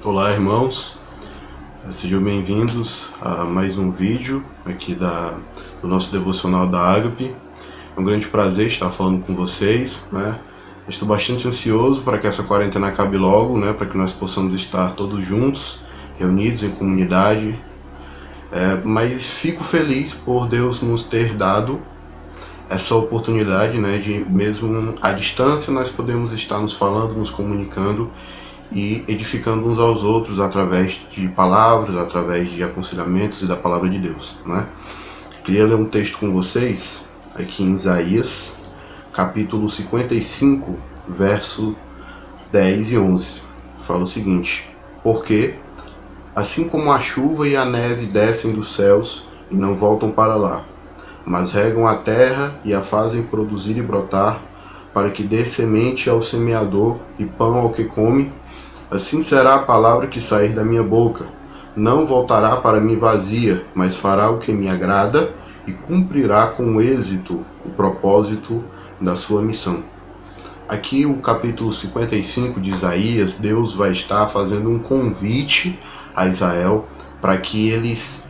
Olá, irmãos, sejam bem-vindos a mais um vídeo aqui do nosso devocional da Ágape. É um grande prazer estar falando com vocês, né? Estou bastante ansioso para que essa quarentena acabe logo, né? Para que nós possamos estar todos juntos, reunidos em comunidade. Mas fico feliz por Deus nos ter dado essa oportunidade, né? De mesmo à distância nós podemos estar nos falando, nos comunicando e edificando uns aos outros através de palavras, através de aconselhamentos e da palavra de Deus, né? Queria ler um texto com vocês aqui em Isaías, capítulo 55, verso 10 e 11. Fala o seguinte: porque, assim como a chuva e a neve descem dos céus e não voltam para lá, mas regam a terra e a fazem produzir e brotar, para que dê semente ao semeador e pão ao que come, assim será a palavra que sair da minha boca. Não voltará para mim vazia, mas fará o que me agrada e cumprirá com êxito o propósito da sua missão. Aqui o capítulo 55 de Isaías, Deus vai estar fazendo um convite a Israel para que eles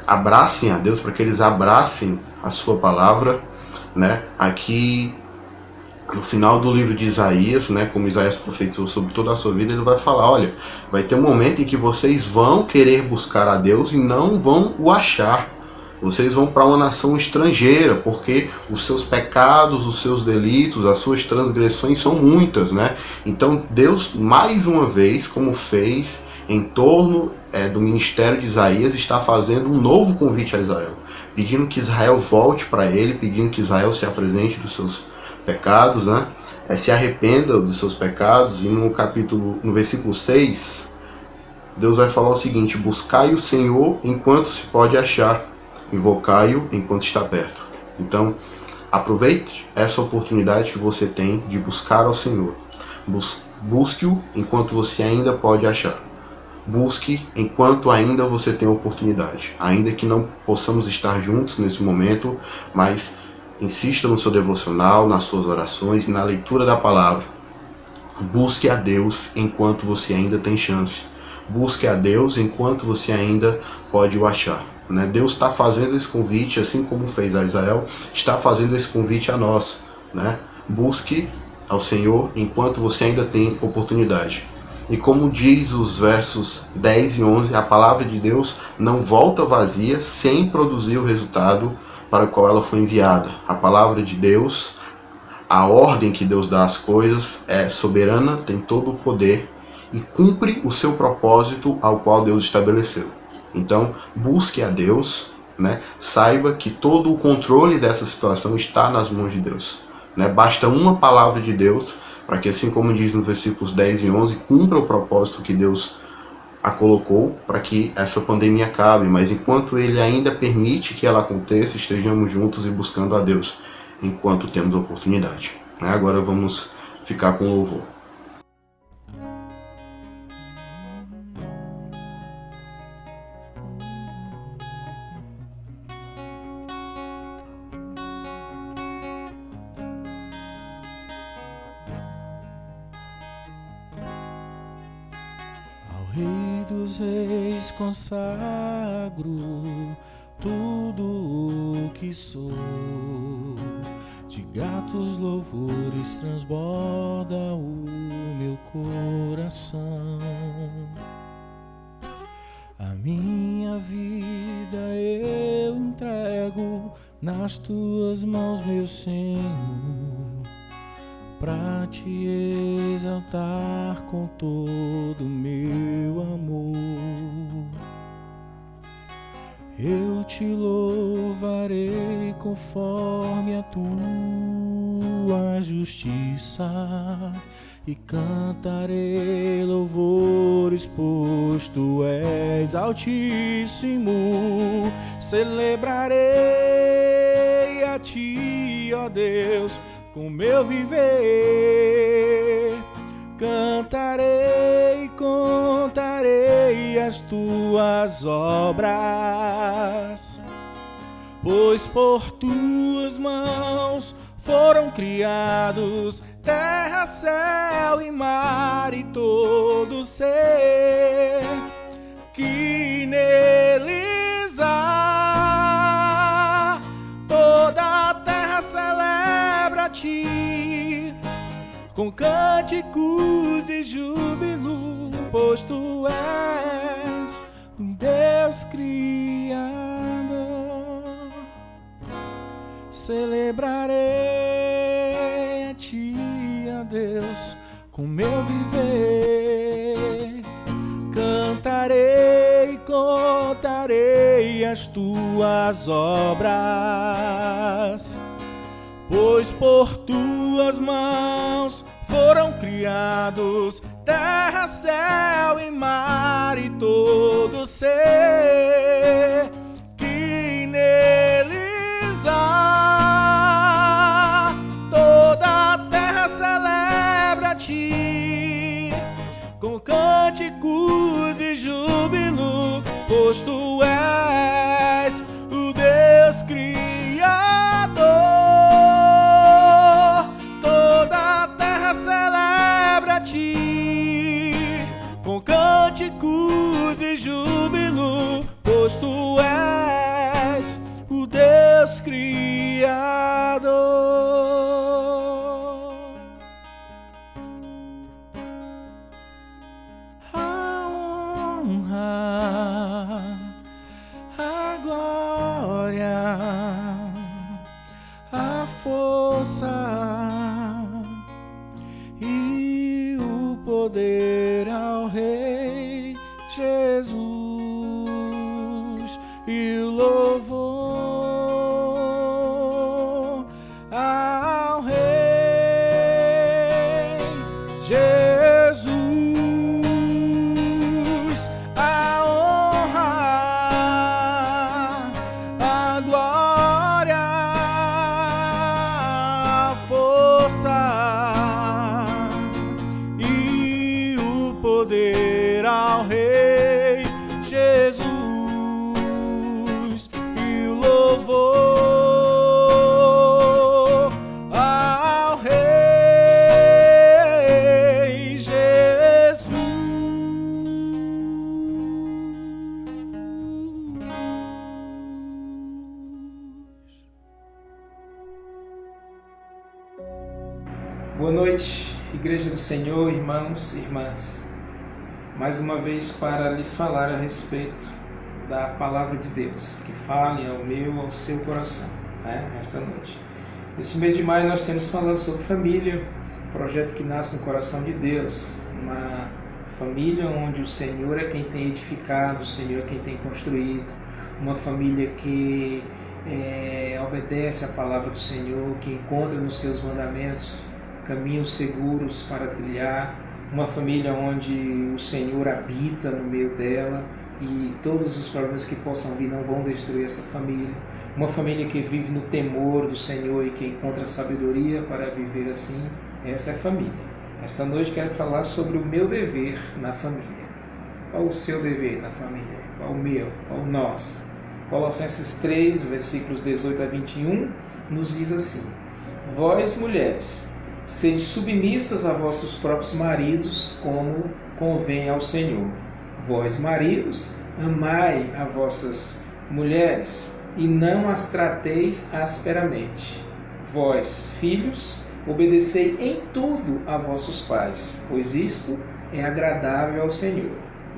abracem a Deus, para que eles abracem a sua palavra, né? Aqui no final do livro de Isaías, né, como Isaías profetizou sobre toda a sua vida, ele vai falar: olha, vai ter um momento em que vocês vão querer buscar a Deus e não vão o achar. Vocês vão para uma nação estrangeira, porque os seus pecados, os seus delitos, as suas transgressões são muitas, né? Então Deus, mais uma vez, como fez em torno do ministério de Isaías, está fazendo um novo convite a Israel, pedindo que Israel volte para ele, pedindo que Israel se apresente dos seus pecados, né? Se arrependa dos seus pecados. E no versículo 6, Deus vai falar o seguinte: buscai o Senhor enquanto se pode achar, invocai-o enquanto está perto. Então, aproveite essa oportunidade que você tem de buscar ao Senhor. Busque-o enquanto você ainda pode achar. Busque enquanto ainda você tem oportunidade. Ainda que não possamos estar juntos nesse momento, mas insista no seu devocional, nas suas orações e na leitura da palavra. Busque a Deus enquanto você ainda tem chance. Busque a Deus enquanto você ainda pode o achar, né? Deus está fazendo esse convite, assim como fez a Israel, está fazendo esse convite a nós, né? Busque ao Senhor enquanto você ainda tem oportunidade. E como diz os versos 10 e 11, a palavra de Deus não volta vazia sem produzir o resultado para o qual ela foi enviada. A palavra de Deus, a ordem que Deus dá às coisas, é soberana, tem todo o poder e cumpre o seu propósito ao qual Deus estabeleceu. Então, busque a Deus, né? Saiba que todo o controle dessa situação está nas mãos de Deus, né? Basta uma palavra de Deus para que, assim como diz nos versículos 10 e 11, cumpra o propósito que Deus a colocou para que essa pandemia acabe. Mas enquanto Ele ainda permite que ela aconteça, estejamos juntos e buscando a Deus enquanto temos oportunidade. Agora vamos ficar com o louvor. Rei dos reis, consagro tudo o que sou. De gratos louvores transborda o meu coração. A minha vida eu entrego nas tuas mãos, meu Senhor, pra te exaltar com todo meu amor. Eu te louvarei conforme a tua justiça e cantarei louvores, pois tu és altíssimo. Celebrarei a ti, ó Deus, com meu viver. Cantarei e contarei as tuas obras, pois por tuas mãos foram criados terra, céu e mar e todo ser que neles há. Toda a terra celebra a ti com cânticos e júbilo, pois tu és um Deus Criador. Celebrarei a ti, ó Deus, com meu viver. Cantarei e contarei as tuas obras, pois por tuas mãos foram criados terra, céu e mar e todo ser que neles há. Toda a terra celebra a ti com cânticos e júbilo, pois tu és o Deus Criador. Toda a terra celebra a ti com cânticos e júbilo, pois tu és o Deus Criador. A honra, a glória, a força e o poder ao Rei Jesus, e o louvor ao Rei Jesus. A honra, a glória, a força e o poder ao Rei Jesus, e o louvor ao Rei Jesus. Boa noite, Igreja do Senhor, irmãos e irmãs. Mais uma vez para lhes falar a respeito da Palavra de Deus, que fale ao meu, ao seu coração, esta noite. Neste mês de maio nós temos falado sobre família, projeto que nasce no coração de Deus, uma família onde o Senhor é quem tem edificado, o Senhor é quem tem construído, uma família que obedece à palavra do Senhor, que encontra nos seus mandamentos caminhos seguros para trilhar, uma família onde o Senhor habita no meio dela e todos os problemas que possam vir não vão destruir essa família, uma família que vive no temor do Senhor e que encontra sabedoria para viver assim. Essa é a família. Esta noite quero falar sobre o meu dever na família. Qual o seu dever na família? Qual o meu? Qual o nosso? Colossenses 3, versículos 18 a 21, nos diz assim: Vós, mulheres, sede submissas a vossos próprios maridos, como convém ao Senhor. Vós, maridos, amai a vossas mulheres, e não as trateis asperamente. Vós, filhos, obedecei em tudo a vossos pais, pois isto é agradável ao Senhor.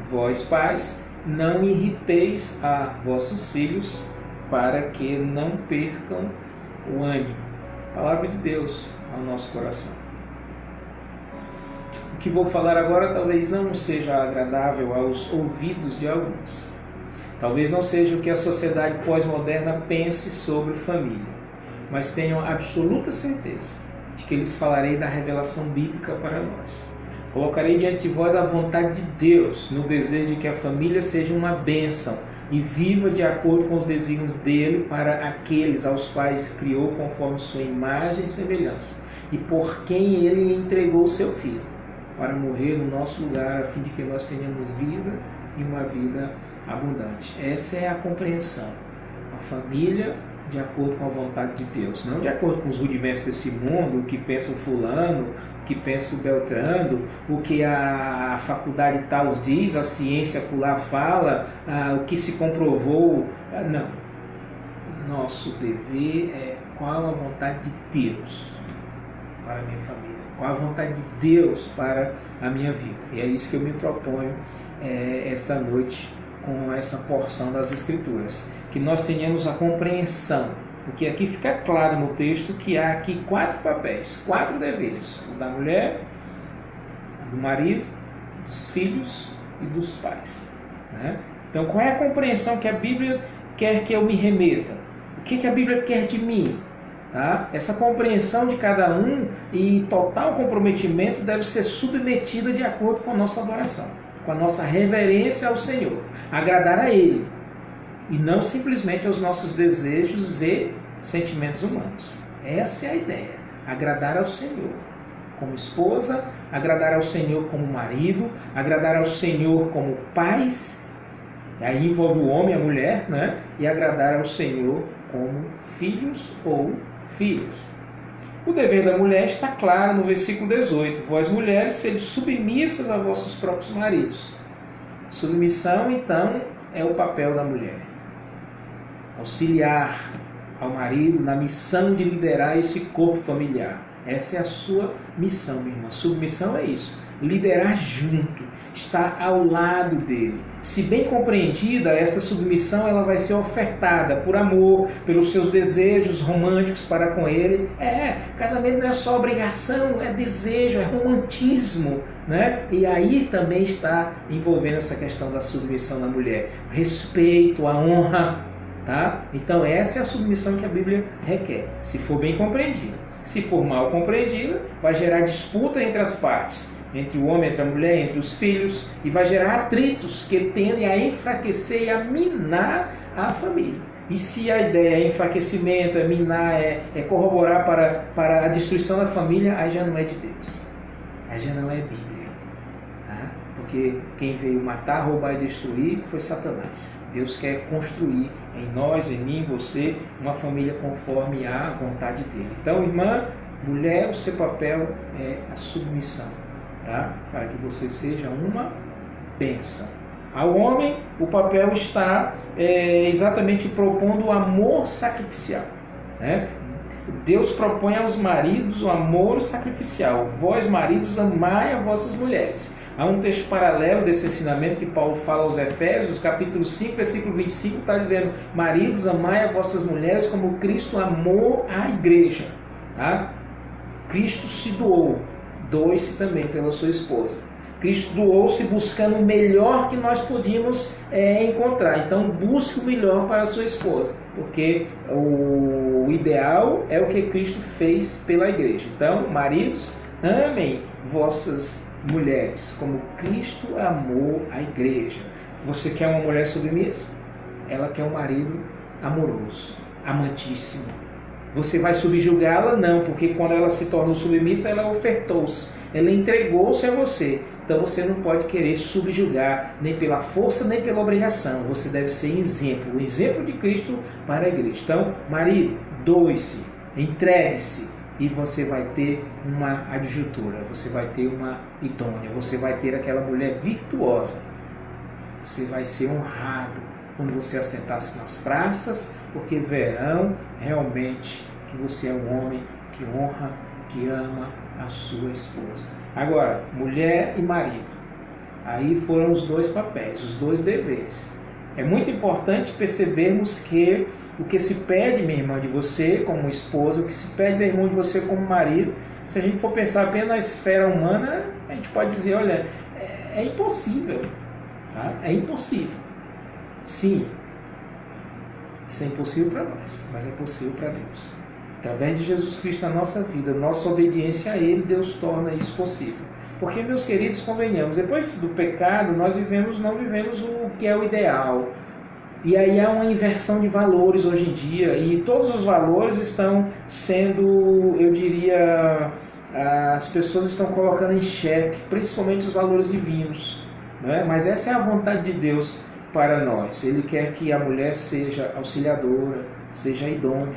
Vós, pais, não irriteis a vossos filhos, para que não percam o ânimo. Palavra de Deus ao nosso coração. O que vou falar agora talvez não seja agradável aos ouvidos de alguns. Talvez não seja o que a sociedade pós-moderna pense sobre família, mas tenho absoluta certeza de que lhes falarei da revelação bíblica para nós. Colocarei diante de vós a vontade de Deus no desejo de que a família seja uma bênção e viva de acordo com os desígnios dele para aqueles aos quais criou conforme sua imagem e semelhança, e por quem ele entregou seu Filho, para morrer no nosso lugar, a fim de que nós tenhamos vida e uma vida abundante. Essa é a compreensão. A família de acordo com a vontade de Deus, não de acordo com os rudimentos desse mundo, o que pensa o fulano, o que pensa o Beltrano, o que a faculdade tal diz, a ciência acolá fala, o que se comprovou. Não. Nosso dever é qual a vontade de Deus para a minha família, qual a vontade de Deus para a minha vida. E é isso que eu me proponho esta noite com essa porção das Escrituras, que nós tenhamos a compreensão, porque aqui fica claro no texto que há aqui 4 papéis, 4 deveres: o da mulher, do marido, dos filhos e dos pais, né? Então, qual é a compreensão que a Bíblia quer que eu me remeta? O que a Bíblia quer de mim? Tá? Essa compreensão de cada um e total comprometimento deve ser submetida de acordo com a nossa adoração, com a nossa reverência ao Senhor, agradar a Ele, e não simplesmente aos nossos desejos e sentimentos humanos. Essa é a ideia, agradar ao Senhor como esposa, agradar ao Senhor como marido, agradar ao Senhor como pais, e aí envolve o homem e a mulher, né? E agradar ao Senhor como filhos ou filhas. O dever da mulher está claro no versículo 18: vós mulheres, sede submissas a vossos próprios maridos. Submissão, então, é o papel da mulher. Auxiliar ao marido na missão de liderar esse corpo familiar. Essa é a sua missão, minha irmã. Submissão é isso, liderar junto, estar ao lado dele. Se bem compreendida, essa submissão ela vai ser ofertada por amor, pelos seus desejos românticos para com ele. Casamento não é só obrigação, é desejo, é romantismo, né? E aí também está envolvendo essa questão da submissão da mulher. Respeito, a honra, tá? Então essa é a submissão que a Bíblia requer, se for bem compreendida. Se for mal compreendida, vai gerar disputa entre as partes, entre o homem, entre a mulher, entre os filhos, e vai gerar atritos que tendem a enfraquecer e a minar a família. E se a ideia é enfraquecimento, é minar, é corroborar para a destruição da família, aí já não é de Deus, aí já não é Bíblia, tá? Porque quem veio matar, roubar e destruir foi Satanás. Deus quer construir em nós, em mim, em você, uma família conforme a vontade dele. Então, irmã, mulher, o seu papel é a submissão, tá? Para que você seja uma bênção. Ao homem, o papel está exatamente propondo o amor sacrificial, né? Deus propõe aos maridos o amor sacrificial. Vós, maridos, amai as vossas mulheres. Há um texto paralelo desse ensinamento que Paulo fala aos Efésios, capítulo 5, versículo 25, está dizendo: maridos, amai as vossas mulheres como Cristo amou a igreja. Tá? Cristo se doou, doe-se também pela sua esposa. Cristo doou-se buscando o melhor que nós podíamos encontrar. Então busque o melhor para a sua esposa, porque o ideal é o que Cristo fez pela igreja. Então, maridos, amem vossas mulheres como Cristo amou a igreja. Você quer uma mulher submissa? Ela quer um marido amoroso, amantíssimo. Você vai subjugá-la? Não, porque quando ela se tornou submissa, ela ofertou-se, ela entregou-se a você. Então você não pode querer subjugar, nem pela força, nem pela obrigação. Você deve ser exemplo, o exemplo de Cristo para a igreja. Então, marido, doe-se, entregue-se, e você vai ter uma adjutora, você vai ter uma idônea, você vai ter aquela mulher virtuosa. Você vai ser honrado quando você assentar-se nas praças, porque verão realmente que você é um homem que honra, que ama a sua esposa. Agora, mulher e marido, aí foram os dois papéis, os dois deveres. É muito importante percebermos que o que se pede, minha irmã, de você como esposa, o que se pede, meu irmão, de você como marido, se a gente for pensar apenas na esfera humana, a gente pode dizer, olha, é impossível, tá? É impossível. Sim, isso é impossível para nós, mas é possível para Deus. Através de Jesus Cristo na nossa vida, nossa obediência a Ele, Deus torna isso possível. Porque, meus queridos, convenhamos, depois do pecado, nós não vivemos o que é o ideal. E aí há uma inversão de valores hoje em dia, e todos os valores estão sendo, eu diria, as pessoas estão colocando em xeque, principalmente os valores divinos. Né? Mas essa é a vontade de Deus, para nós. Ele quer que a mulher seja auxiliadora, seja idônea.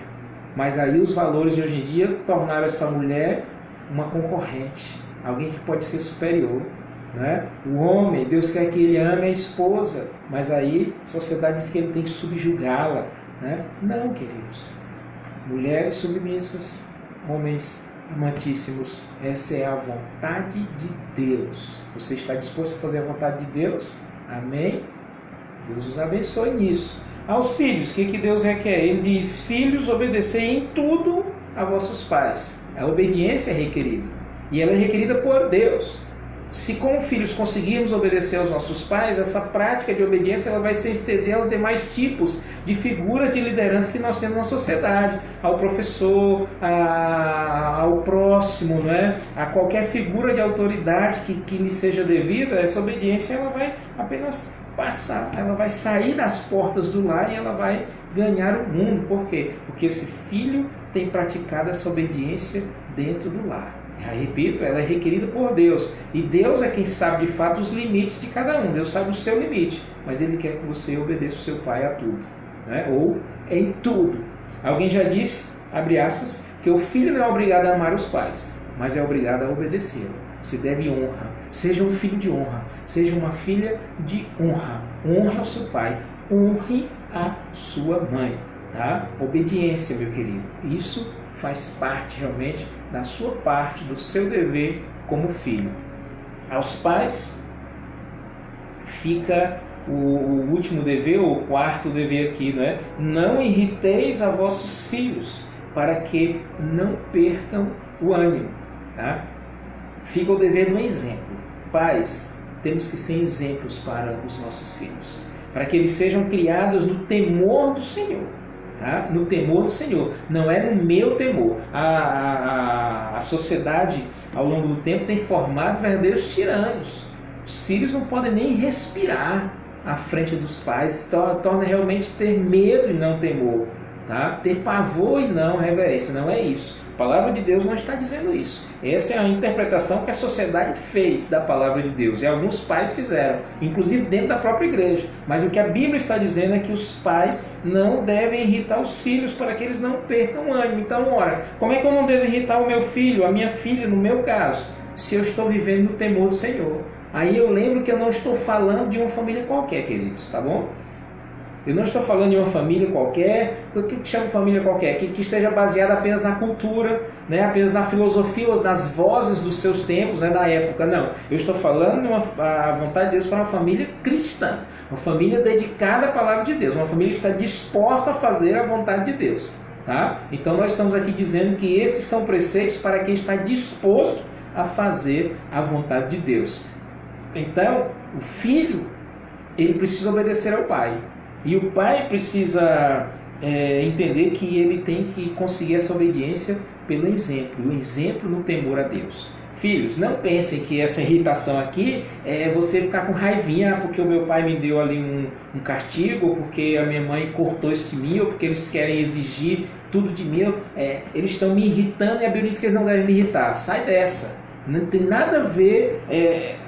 Mas aí os valores de hoje em dia tornaram essa mulher uma concorrente, alguém que pode ser superior, né? O homem, Deus quer que ele ame a esposa, mas aí a sociedade diz que ele tem que subjugá-la, né? Não, queridos. Mulheres submissas, homens amantíssimos, essa é a vontade de Deus. Você está disposto a fazer a vontade de Deus? Amém? Deus os abençoe nisso. Aos filhos, o que Deus requer? Ele diz: filhos, obedecei em tudo a vossos pais. A obediência é requerida. E ela é requerida por Deus. Se como filhos conseguirmos obedecer aos nossos pais, essa prática de obediência ela vai se estender aos demais tipos de figuras de liderança que nós temos na sociedade, ao professor, ao próximo, né? A qualquer figura de autoridade que lhe seja devida. Essa obediência ela vai apenas passar, ela vai sair das portas do lar e ela vai ganhar o mundo. Por quê? Porque esse filho tem praticado essa obediência dentro do lar. Repito, ela é requerida por Deus. E Deus é quem sabe de fato os limites de cada um. Deus sabe o seu limite, mas Ele quer que você obedeça o seu pai a tudo, né? Ou em tudo. Alguém já disse, abre aspas, que o filho não é obrigado a amar os pais, mas é obrigado a obedecê-lo. Você deve honra. Seja um filho de honra, seja uma filha de honra. Honre ao seu pai, honre a sua mãe, tá? Obediência, meu querido. Isso faz parte realmente da sua parte, do seu dever como filho. Aos pais fica o último dever, ou o quarto dever aqui, não é? Não irriteis a vossos filhos, para que não percam o ânimo, tá? Fica o dever do exemplo. Pais, temos que ser exemplos para os nossos filhos, para que eles sejam criados no temor do Senhor. Tá? No temor do Senhor, não é no meu temor. A sociedade ao longo do tempo tem formado verdadeiros tiranos. Os filhos não podem nem respirar à frente dos pais, torna realmente ter medo e não temor, tá? Ter pavor e não reverência. Não é isso. A palavra de Deus não está dizendo isso. Essa é a interpretação que a sociedade fez da palavra de Deus, e alguns pais fizeram, inclusive dentro da própria igreja. Mas o que a Bíblia está dizendo é que os pais não devem irritar os filhos para que eles não percam o ânimo. Então, ora, como é que eu não devo irritar o meu filho, a minha filha, no meu caso, se eu estou vivendo no temor do Senhor? Aí eu lembro que eu não estou falando de uma família qualquer, queridos, tá bom? Eu não estou falando de uma família qualquer. O que chama família qualquer? Que esteja baseada apenas na cultura, né? Apenas na filosofia, ou nas vozes dos seus tempos, né? Da época. Não. Eu estou falando de a vontade de Deus para uma família cristã. Uma família dedicada à palavra de Deus. Uma família que está disposta a fazer a vontade de Deus. Tá? Então nós estamos aqui dizendo que esses são preceitos para quem está disposto a fazer a vontade de Deus. Então, o filho, ele precisa obedecer ao pai. E o pai precisa entender que ele tem que conseguir essa obediência pelo exemplo. O exemplo no temor a Deus. Filhos, não pensem que essa irritação aqui é você ficar com raivinha porque o meu pai me deu ali um castigo, ou porque a minha mãe cortou isso de mim, ou porque eles querem exigir tudo de mim. Eles estão me irritando e a Bíblia diz que eles não devem me irritar. Sai dessa. Não tem nada a ver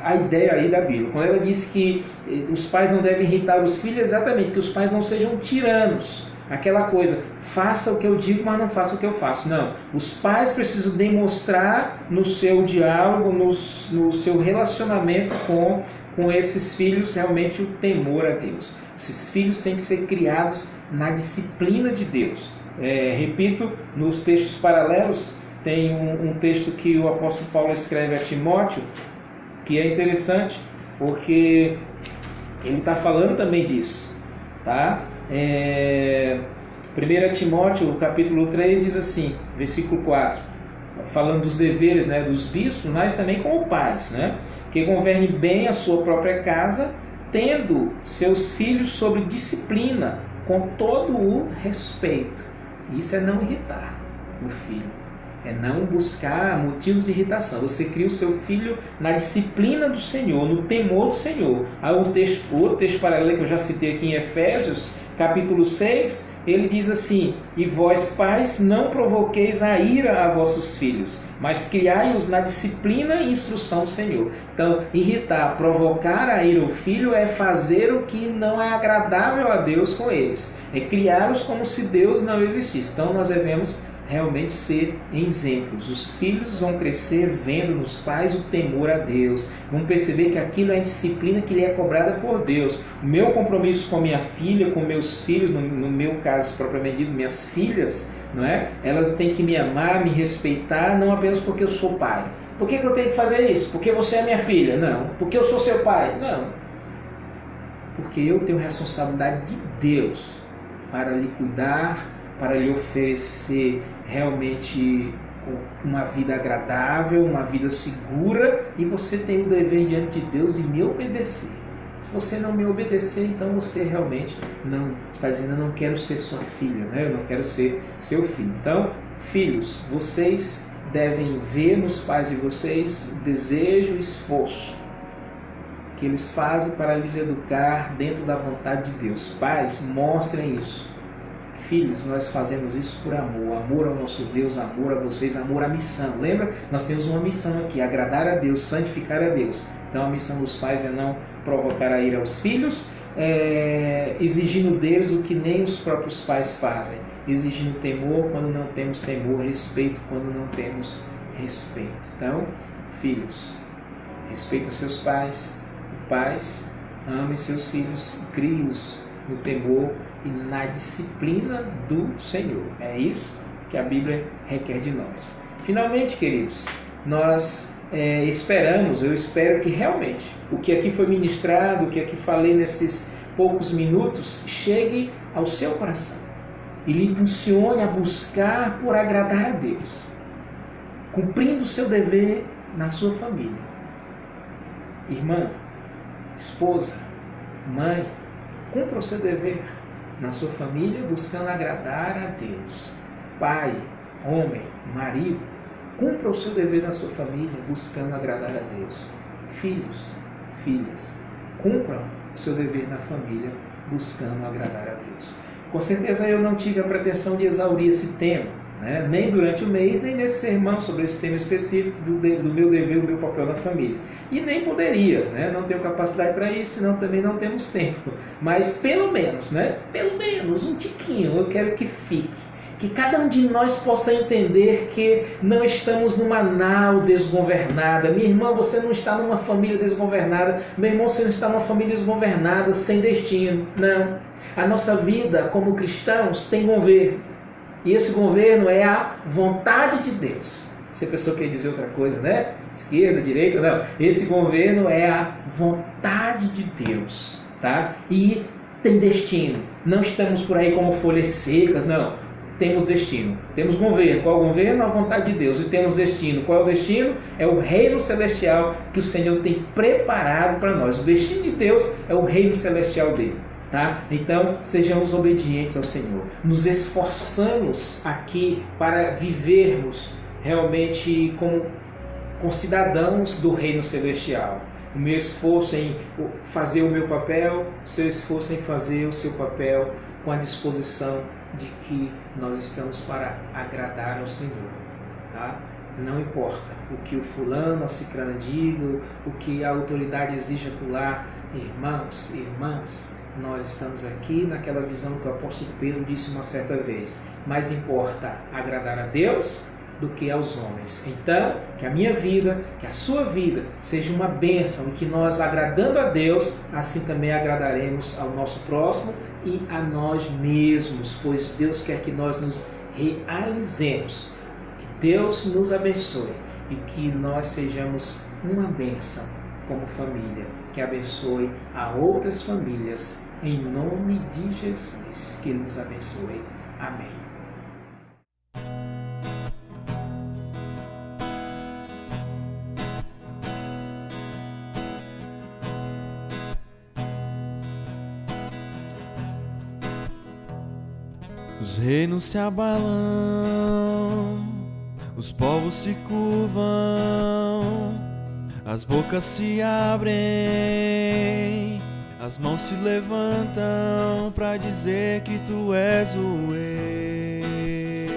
a ideia aí da Bíblia. Quando ela diz que os pais não devem irritar os filhos, exatamente, que os pais não sejam tiranos. Aquela coisa, faça o que eu digo, mas não faça o que eu faço. Não, os pais precisam demonstrar no seu diálogo, no seu relacionamento com esses filhos, realmente o temor a Deus. Esses filhos têm que ser criados na disciplina de Deus. Repito, nos textos paralelos, tem um texto que o apóstolo Paulo escreve a Timóteo, que é interessante, porque ele está falando também disso, tá? 1 Timóteo, capítulo 3, diz assim, versículo 4, falando dos deveres, né, dos bispos, mas também como pais, né? Que governe bem a sua própria casa, tendo seus filhos sob disciplina, com todo o respeito. Isso é não irritar o filho. É não buscar motivos de irritação. Você cria o seu filho na disciplina do Senhor, no temor do Senhor. Há outro texto paralelo que eu já citei aqui em Efésios, capítulo 6, ele diz assim: e vós, pais, não provoqueis a ira a vossos filhos, mas criai-os na disciplina e instrução do Senhor. Então, irritar, provocar a ira ao filho é fazer o que não é agradável a Deus com eles. É criá-los como se Deus não existisse. Então, nós devemos realmente ser exemplos. Os filhos vão crescer vendo nos pais o temor a Deus, vão perceber que aquilo é a disciplina que lhe é cobrada por Deus. O meu compromisso com minha filha, com meus filhos, no meu caso propriamente dito, minhas filhas, não é? Elas têm que me amar, me respeitar, não apenas porque eu sou pai. Por que eu tenho que fazer isso? Porque você é minha filha? Não. Porque eu sou seu pai? Não. Porque eu tenho responsabilidade de Deus para lhe cuidar, para lhe oferecer realmente uma vida agradável, uma vida segura, e você tem o dever diante de Deus de me obedecer. Se você não me obedecer, então você realmente não está dizendo: eu não quero ser sua filha, né? Eu não quero ser seu filho. Então, filhos, vocês devem ver nos pais de vocês o desejo e o esforço que eles fazem para lhes educar dentro da vontade de Deus. Pais, mostrem isso. Filhos, nós fazemos isso por amor. Amor ao nosso Deus, amor a vocês, amor à missão. Lembra? Nós temos uma missão aqui: agradar a Deus, santificar a Deus. Então a missão dos pais é não provocar a ira aos filhos, exigindo deles o que nem os próprios pais fazem. Exigindo temor quando não temos temor, respeito quando não temos respeito. Então, filhos, respeitem seus pais. Pais, amem seus filhos, criem-os no temor e na disciplina do Senhor. É isso que a Bíblia requer de nós. Finalmente, queridos, nós eu espero que realmente o que aqui foi ministrado, o que aqui falei nesses poucos minutos, chegue ao seu coração e lhe impulsione a buscar por agradar a Deus, cumprindo o seu dever na sua família. Irmã, esposa, mãe, cumpra o seu dever na sua família buscando agradar a Deus. Pai, homem, marido, cumpra o seu dever na sua família buscando agradar a Deus. Filhos, filhas, cumpram o seu dever na família buscando agradar a Deus. Com certeza eu não tive a pretensão de exaurir esse tema, né? Nem durante o mês, nem nesse sermão sobre esse tema específico do meu dever, do meu papel na família. E nem poderia, né? Não tenho capacidade para isso, senão também não temos tempo. Mas pelo menos, né? Pelo menos um tiquinho eu quero que fique. Que cada um de nós possa entender que não estamos numa nau desgovernada. Minha irmã, você não está numa família desgovernada. Meu irmão, você não está numa família desgovernada, sem destino. Não. A nossa vida como cristãos tem governo. E esse governo é a vontade de Deus. Se a pessoa quer dizer outra coisa, né? Esquerda, direita, não. Esse governo é a vontade de Deus, tá? E tem destino. Não estamos por aí como folhas secas, não. Temos destino. Temos governo. Qual é o governo? A vontade de Deus. E temos destino. Qual é o destino? É o reino celestial que o Senhor tem preparado para nós. O destino de Deus é o reino celestial dele. Tá? Então, sejamos obedientes ao Senhor. Nos esforçamos aqui para vivermos realmente como cidadãos do reino celestial. O meu esforço em fazer o meu papel, o seu esforço em fazer o seu papel, com a disposição de que nós estamos para agradar ao Senhor. Tá? Não importa o que o fulano, a cicrana diga, o que a autoridade exija acolá, irmãos, irmãs, nós estamos aqui naquela visão que o apóstolo Pedro disse uma certa vez: mais importa agradar a Deus do que aos homens. Então, que a minha vida, que a sua vida seja uma bênção, e que nós, agradando a Deus, assim também agradaremos ao nosso próximo e a nós mesmos, pois Deus quer que nós nos realizemos. Que Deus nos abençoe e que nós sejamos uma bênção como família, que abençoe a outras famílias, em nome de Jesus. Que Ele nos abençoe. Amém. Os reinos se abalam, os povos se curvam, as bocas se abrem, as mãos se levantam pra dizer que tu és o rei,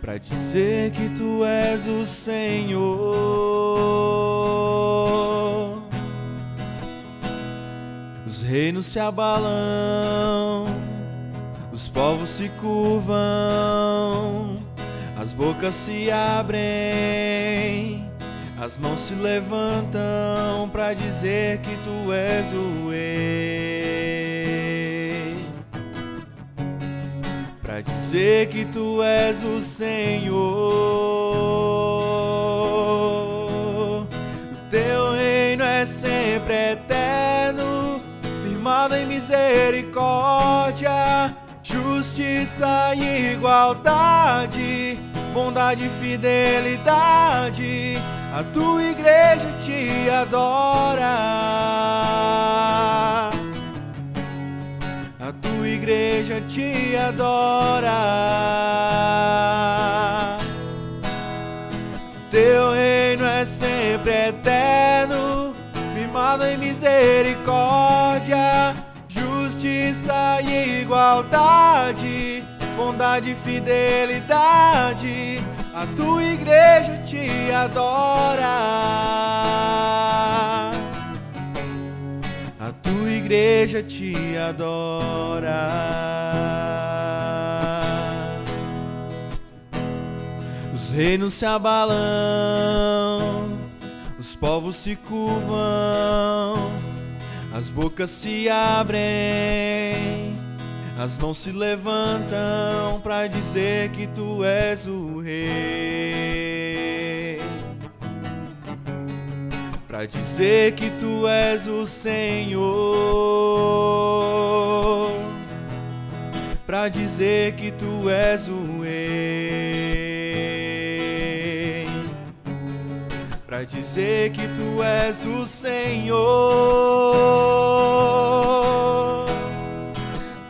pra dizer que tu és o Senhor. Os reinos se abalam, os povos se curvam, as bocas se abrem, as mãos se levantam pra dizer que tu és o rei, pra dizer que tu és o Senhor. O teu reino é sempre eterno, firmado em misericórdia, justiça e igualdade, bondade e fidelidade. A tua igreja te adora, a tua igreja te adora. Teu reino é sempre eterno, firmado em misericórdia, justiça e igualdade, bondade e fidelidade. A tua igreja te adora, a tua igreja te adora. Os reinos se abalam, os povos se curvam, as bocas se abrem, as mãos se levantam pra dizer que tu és o rei, pra dizer que tu és o Senhor, pra dizer que tu és o rei, pra dizer que tu és o Senhor.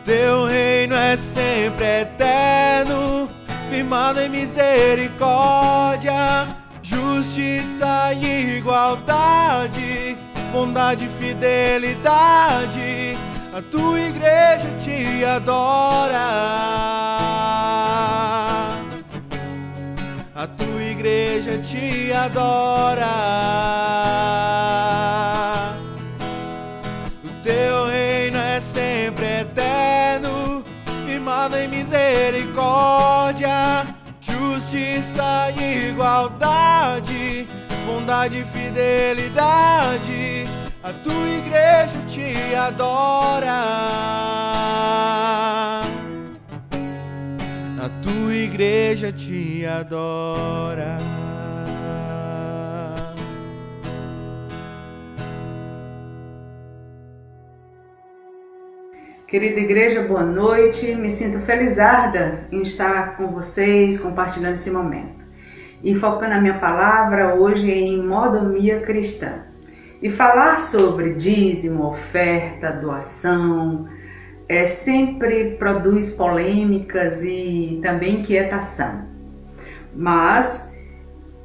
Teu reino é sempre eterno, firmado em misericórdia, justiça e igualdade, bondade e fidelidade. A tua igreja te adora, a tua igreja te adora. O teu reino é sempre eterno, firmado em misericórdia, justiça e igualdade, bondade e fidelidade. A tua igreja te adora, a tua igreja te adora. Querida igreja, boa noite. Me sinto felizarda em estar com vocês, compartilhando esse momento. E focando a minha palavra hoje em mordomia cristã. E falar sobre dízimo, oferta, doação, sempre produz polêmicas e também inquietação. Mas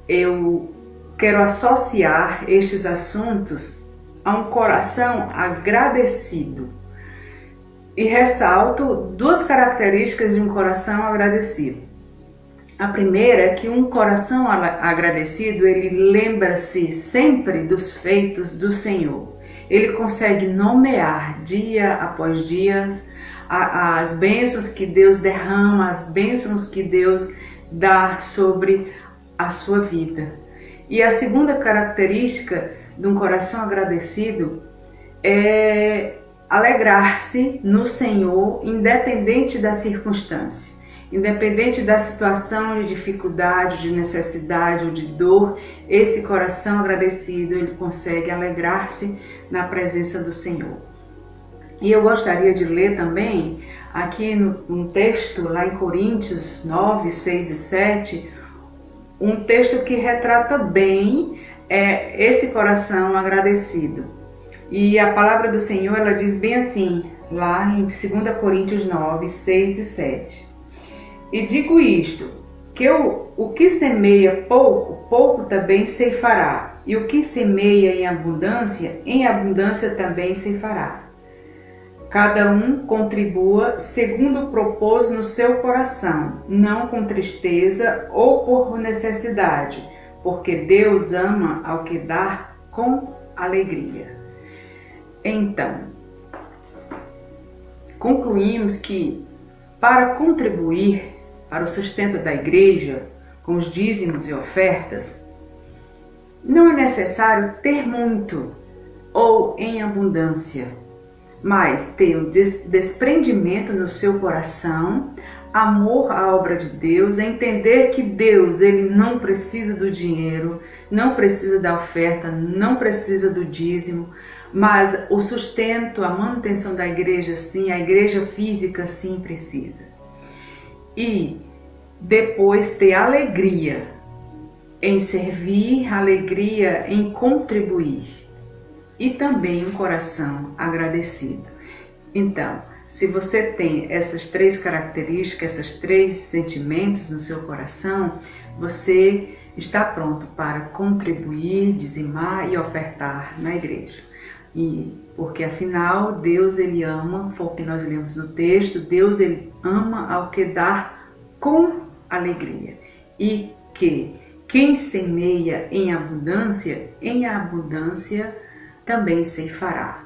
eu quero associar estes assuntos a um coração agradecido. E ressalto duas características de um coração agradecido. A primeira é que um coração agradecido, ele lembra-se sempre dos feitos do Senhor. Ele consegue nomear dia após dia as bênçãos que Deus derrama, as bênçãos que Deus dá sobre a sua vida. E a segunda característica de um coração agradecido é alegrar-se no Senhor, independente da circunstância, independente da situação de dificuldade, de necessidade ou de dor. Esse coração agradecido, ele consegue alegrar-se na presença do Senhor. E eu gostaria de ler também aqui no texto lá em Coríntios 9, 6 e 7, um texto que retrata bem esse coração agradecido. E a palavra do Senhor, ela diz bem assim, lá em 2 Coríntios 9, 6 e 7. E digo isto, que o que semeia pouco, pouco também ceifará. E o que semeia em abundância também se fará. Cada um contribua segundo propôs no seu coração, não com tristeza ou por necessidade, porque Deus ama ao que dá com alegria. Então, concluímos que para contribuir para o sustento da igreja com os dízimos e ofertas, não é necessário ter muito ou em abundância, mas ter um desprendimento no seu coração, amor à obra de Deus, entender que Deus ele não precisa do dinheiro, não precisa da oferta, não precisa do dízimo, mas o sustento, a manutenção da igreja sim, a igreja física sim precisa. E depois ter alegria em servir, alegria em contribuir. E também um coração agradecido. Então, se você tem essas 3 características, esses 3 sentimentos no seu coração, você está pronto para contribuir, dizimar e ofertar na igreja. E porque afinal Deus ele ama, foi o que nós lemos no texto, Deus ele ama ao que dá com alegria. E que quem semeia em abundância também ceifará.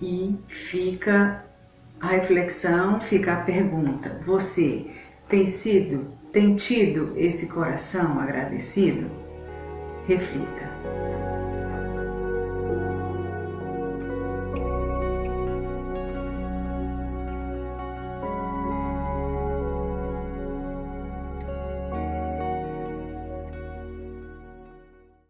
E fica a reflexão, fica a pergunta: você tem tido esse coração agradecido? Reflita.